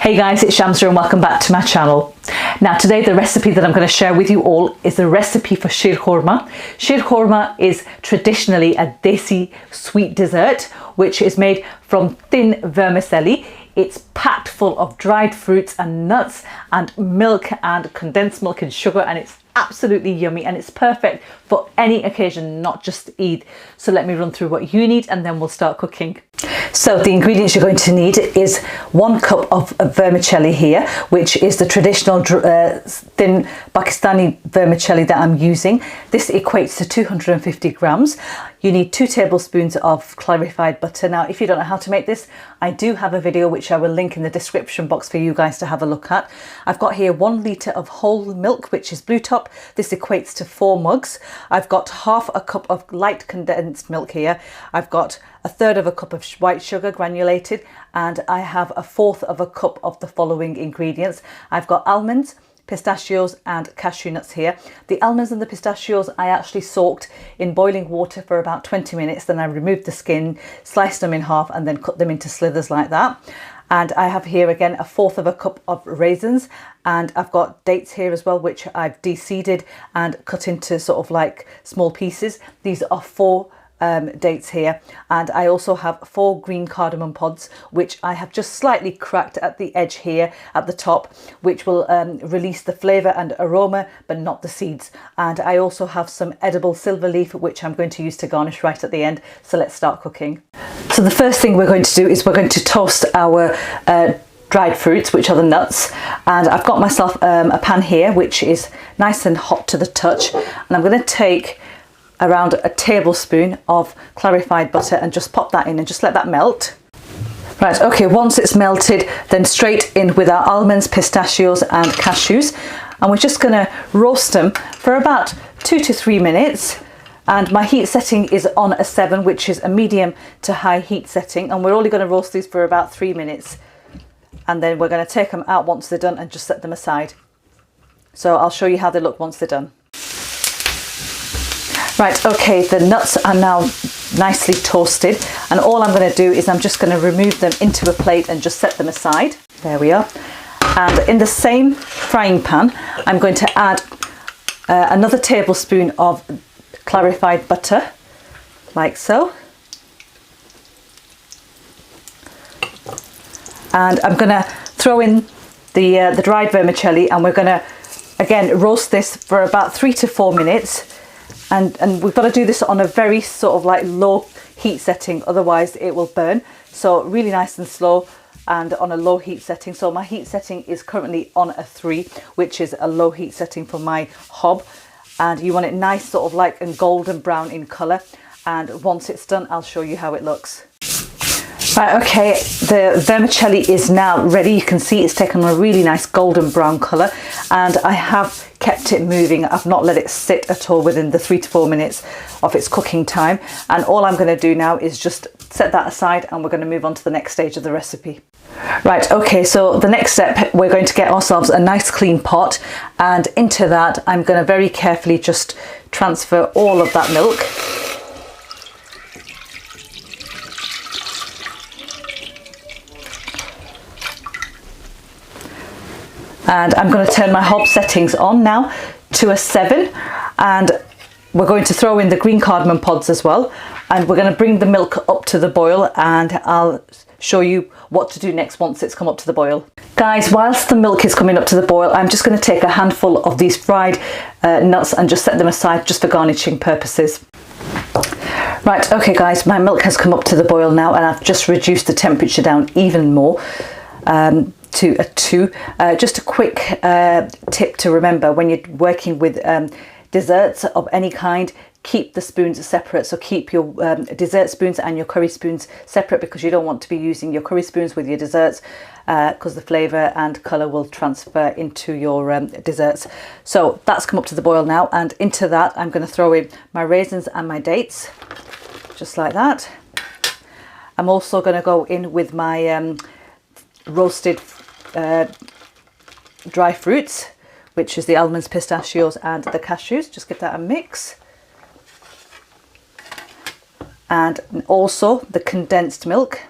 Hey guys, it's Shamsa and welcome back to my channel. Now today the recipe that I'm going to share with you all is the recipe for sheer khurma. Sheer khurma is traditionally a desi sweet dessert which is made from thin vermicelli. It's packed full of dried fruits and nuts and milk and condensed milk and sugar, and it's absolutely yummy and it's perfect for any occasion, not just Eid. So let me run through what you need and then we'll start cooking. So the ingredients you're going to need is 1 cup of vermicelli here, which is the traditional thin Pakistani vermicelli that I'm using. This equates to 250 grams. You need 2 tablespoons of clarified butter. Now, if you don't know how to make this, I do have a video which I will link in the description box for you guys to have a look at. I've got here 1 litre of whole milk, which is blue top. This equates to 4 mugs. I've got half a cup of light condensed milk here. I've got 1/3 of a cup of white sugar granulated, and I have 1/4 of a cup of the following ingredients. I've got almonds, pistachios and cashew nuts here. The almonds and the pistachios I actually soaked in boiling water for about 20 minutes. Then I removed the skin, sliced them in half and then cut them into slithers like that. And I have here again 1/4 of a cup of raisins, and I've got dates here as well which I've de-seeded and cut into sort of like small pieces. These are 4 dates here, and I also have 4 green cardamom pods which I have just slightly cracked at the edge here at the top, which will release the flavour and aroma but not the seeds. And I also have some edible silver leaf which I'm going to use to garnish right at the end. So let's start cooking. So the first thing we're going to do is we're going to toast our dried fruits, which are the nuts, and I've got myself a pan here which is nice and hot to the touch, and I'm going to take around a tablespoon of clarified butter and just pop that in and just let that melt. Right, okay, once it's melted, then straight in with our almonds, pistachios and cashews, and we're just going to roast them for about 2 to 3 minutes. And my heat setting is on a 7, which is a medium to high heat setting, and we're only going to roast these for about 3 minutes, and then we're going to take them out once they're done and just set them aside. So I'll show you how they look once they're done. Right, okay, the nuts are now nicely toasted, and all I'm going to do is I'm just going to remove them into a plate and just set them aside. There we are. And in the same frying pan, I'm going to add another tablespoon of clarified butter, like so. And I'm going to throw in the dried vermicelli, and we're going to, again, roast this for about 3 to 4 minutes. And we've got to do this on a very sort of like low heat setting, otherwise it will burn. So really nice and slow and on a low heat setting. So my heat setting is currently on a 3, which is a low heat setting for my hob. And you want it nice sort of like and golden brown in colour. And once it's done, I'll show you how it looks. Right, okay, the vermicelli is now ready. You can see it's taken a really nice golden brown colour, and I have kept it moving. I've not let it sit at all within the 3 to 4 minutes of its cooking time. And all I'm going to do now is just set that aside, and we're going to move on to the next stage of the recipe. Right, okay, so the next step, we're going to get ourselves a nice clean pot, and into that I'm going to very carefully just transfer all of that milk. And I'm going to turn my hob settings on now to a 7, and we're going to throw in the green cardamom pods as well, and we're going to bring the milk up to the boil, and I'll show you what to do next once it's come up to the boil. Guys, whilst the milk is coming up to the boil, I'm just going to take a handful of these fried nuts and just set them aside just for garnishing purposes. Right, okay guys, my milk has come up to the boil now, and I've just reduced the temperature down even more to a 2. Just a quick tip to remember when you're working with desserts of any kind: keep the spoons separate. So keep your dessert spoons and your curry spoons separate, because you don't want to be using your curry spoons with your desserts, because the flavour and colour will transfer into your desserts. So that's come up to the boil now, and into that I'm going to throw in my raisins and my dates, just like that. I'm also going to go in with my roasted dry fruits, which is the almonds, pistachios and the cashews. Just give that a mix. And also the condensed milk.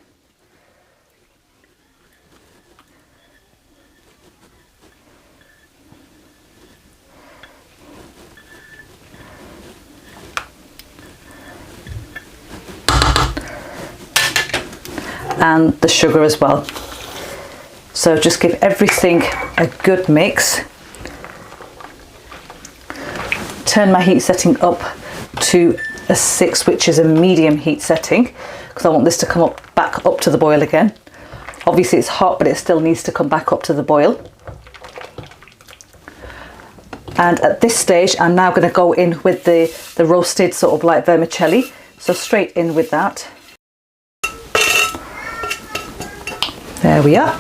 and the sugar as well. So just give everything a good mix. Turn my heat setting up to a 6, which is a medium heat setting, because I want this to come up back up to the boil again. Obviously it's hot, but it still needs to come back up to the boil. And at this stage, I'm now going to go in with the roasted sort of like vermicelli. So straight in with that. There we are.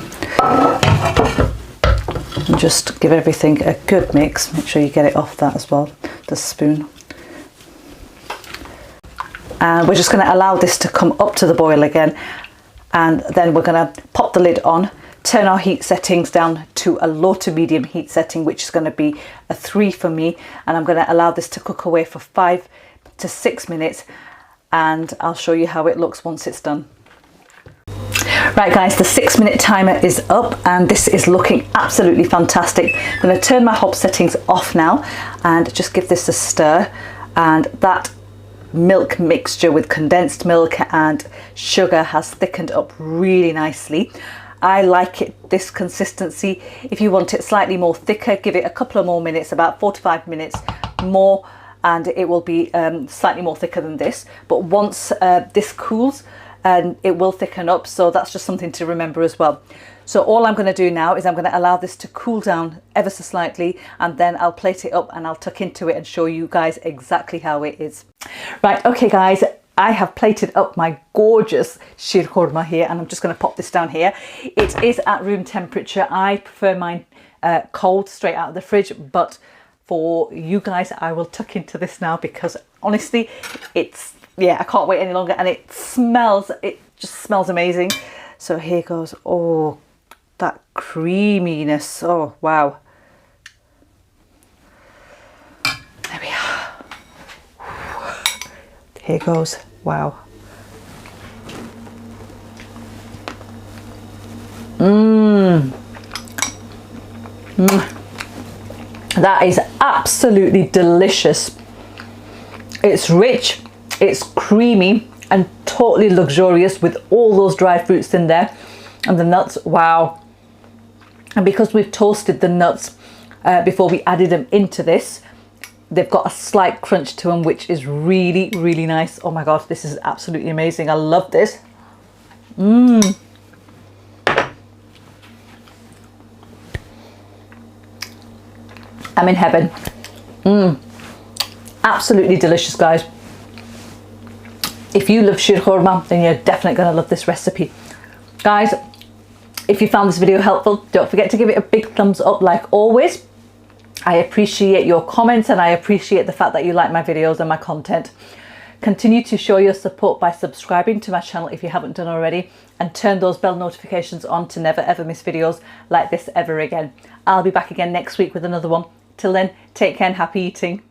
And just give everything a good mix. Make sure you get it off that as well, the spoon. And we're just going to allow this to come up to the boil again. And then we're going to pop the lid on, turn our heat settings down to a low to medium heat setting, which is going to be a 3 for me. And I'm going to allow this to cook away for 5 to 6 minutes. And I'll show you how it looks once it's done. Right guys, the 6-minute timer is up and this is looking absolutely fantastic. I'm going to turn my hob settings off now and just give this a stir. And that milk mixture with condensed milk and sugar has thickened up really nicely. I like it this consistency. If you want it slightly more thicker, give it a couple of more minutes, about 4 to 5 minutes more, and it will be slightly more thicker than this. But once this cools, and it will thicken up, so that's just something to remember as well. So all I'm going to do now is I'm going to allow this to cool down ever so slightly, and then I'll plate it up and I'll tuck into it and show you guys exactly how it is. Right, okay guys, I have plated up my gorgeous sheer khurma here, and I'm just going to pop this down here. It is at room temperature. I prefer mine cold, straight out of the fridge, but for you guys I will tuck into this now because honestly it's, yeah, I can't wait any longer, and it just smells amazing. So here goes. Oh, that creaminess. Oh wow. There we are. Here goes. Wow. That is absolutely delicious. It's rich, it's creamy and totally luxurious with all those dry fruits in there, and the nuts. Wow. And because we've toasted the nuts before we added them into this, they've got a slight crunch to them, which is really, really nice. Oh my God, this is absolutely amazing. I love this. I'm in heaven. Absolutely delicious, guys. If you love sheer khurma, then you're definitely going to love this recipe. Guys, if you found this video helpful, don't forget to give it a big thumbs up like always. I appreciate your comments and I appreciate the fact that you like my videos and my content. Continue to show your support by subscribing to my channel if you haven't done already, and turn those bell notifications on to never ever miss videos like this ever again. I'll be back again next week with another one. Till then, take care and happy eating.